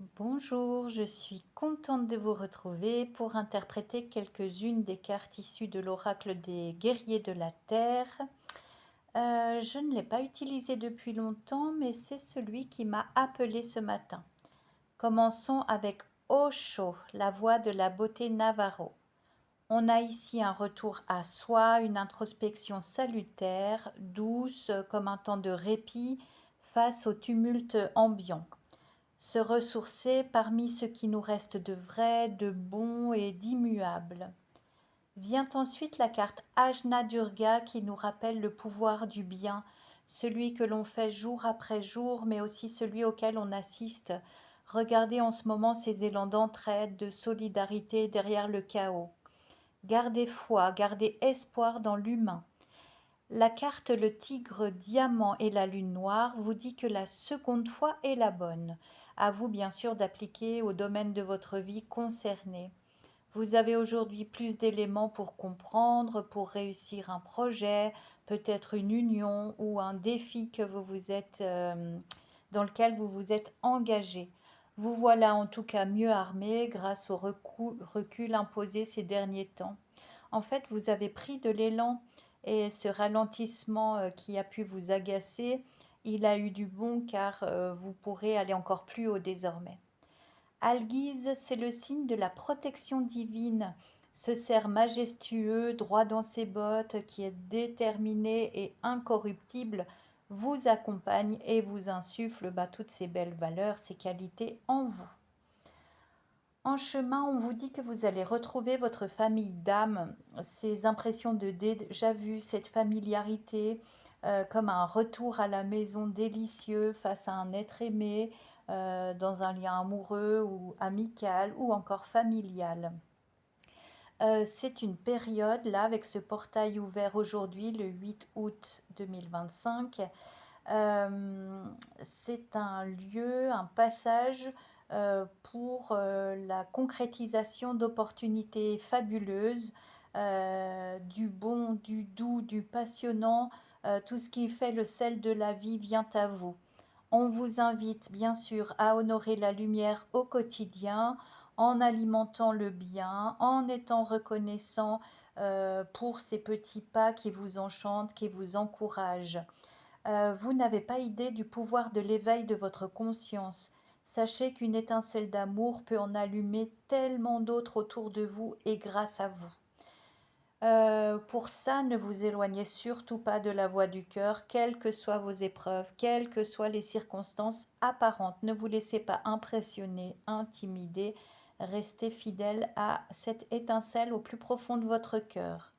Bonjour, je suis contente de vous retrouver pour interpréter quelques-unes des cartes issues de l'oracle des guerriers de la Terre. Je ne l'ai pas utilisé depuis longtemps, mais c'est celui qui m'a appelé ce matin. Commençons avec Osho, la voix de la beauté Navarro. On a ici un retour à soi, une introspection salutaire, douce comme un temps de répit face au tumulte ambiant. Se ressourcer parmi ce qui nous reste de vrai, de bon et d'immuable. Vient ensuite la carte Ajna Durga qui nous rappelle le pouvoir du bien, celui que l'on fait jour après jour, mais aussi celui auquel on assiste. Regardez en ce moment ces élans d'entraide, de solidarité derrière le chaos. Gardez foi, gardez espoir dans l'humain. La carte Le Tigre Diamant et la Lune Noire vous dit que la seconde fois est la bonne. À vous bien sûr d'appliquer au domaine de votre vie concerné. Vous avez aujourd'hui plus d'éléments pour comprendre, pour réussir un projet, peut-être une union ou un défi que dans lequel vous vous êtes engagé. Vous voilà en tout cas mieux armé grâce au recul imposé ces derniers temps. En fait, vous avez pris de l'élan et ce ralentissement qui a pu vous agacer, il a eu du bon car vous pourrez aller encore plus haut désormais. Alguise, c'est le signe de la protection divine. Ce cerf majestueux, droit dans ses bottes, qui est déterminé et incorruptible, vous accompagne et vous insuffle toutes ces belles valeurs, ces qualités en vous. En chemin, on vous dit que vous allez retrouver votre famille d'âme, ces impressions de déjà vu, cette familiarité, comme un retour à la maison délicieux face à un être aimé, dans un lien amoureux ou amical ou encore familial. C'est une période, là, avec ce portail ouvert aujourd'hui, le 8 août 2025. Euh, c'est un lieu, un passage pour la concrétisation d'opportunités fabuleuses, du bon, du doux, du passionnant, tout ce qui fait le sel de la vie vient à vous. On vous invite bien sûr à honorer la lumière au quotidien en alimentant le bien, en étant reconnaissant pour ces petits pas qui vous enchantent, qui vous encouragent. Vous n'avez pas idée du pouvoir de l'éveil de votre conscience. Sachez qu'une étincelle d'amour peut en allumer tellement d'autres autour de vous et grâce à vous. Pour ça, ne vous éloignez surtout pas de la voie du cœur, quelles que soient vos épreuves, quelles que soient les circonstances apparentes. Ne vous laissez pas impressionner, intimider. Restez fidèle à cette étincelle au plus profond de votre cœur.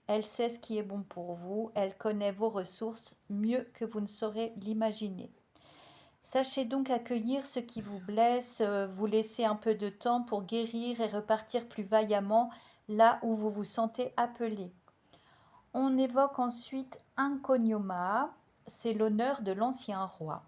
Elle sait ce qui est bon pour vous, elle connaît vos ressources mieux que vous ne saurez l'imaginer. Sachez donc accueillir ce qui vous blesse, vous laisser un peu de temps pour guérir et repartir plus vaillamment là où vous vous sentez appelé. On évoque ensuite Incognomaa, c'est l'honneur de l'ancien roi.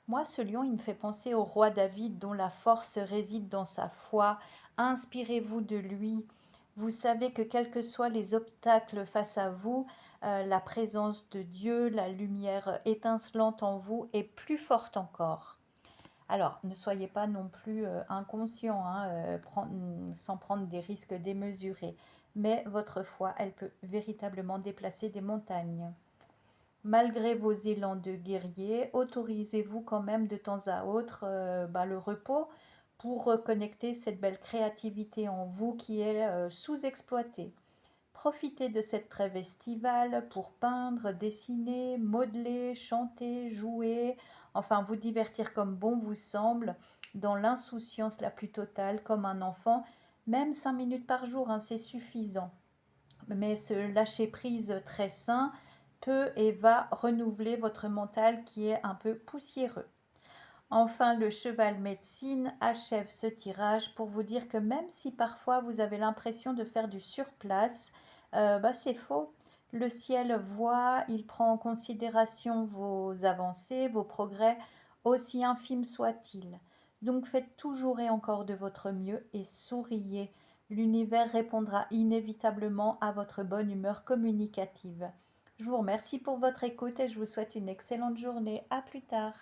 Moi, ce lion, il me fait penser au roi David dont la force réside dans sa foi. Inspirez-vous de lui. Vous savez que quels que soient les obstacles face à vous, la présence de Dieu, la lumière étincelante en vous est plus forte encore. Alors, ne soyez pas non plus inconscient, hein, sans prendre des risques démesurés, mais votre foi, elle peut véritablement déplacer des montagnes. Malgré vos élans de guerrier, autorisez-vous quand même de temps à autre le repos pour reconnecter cette belle créativité en vous qui est sous-exploitée. Profitez de cette trêve estivale pour peindre, dessiner, modeler, chanter, jouer, enfin vous divertir comme bon vous semble, dans l'insouciance la plus totale, comme un enfant. Même 5 minutes par jour, hein, c'est suffisant. Mais ce lâcher-prise très sain peut et va renouveler votre mental qui est un peu poussiéreux. Enfin, le cheval médecine achève ce tirage pour vous dire que même si parfois vous avez l'impression de faire du surplace, c'est faux. Le ciel voit, il prend en considération vos avancées, vos progrès, aussi infimes soient-ils. Donc faites toujours et encore de votre mieux et souriez. L'univers répondra inévitablement à votre bonne humeur communicative. Je vous remercie pour votre écoute et je vous souhaite une excellente journée. À plus tard.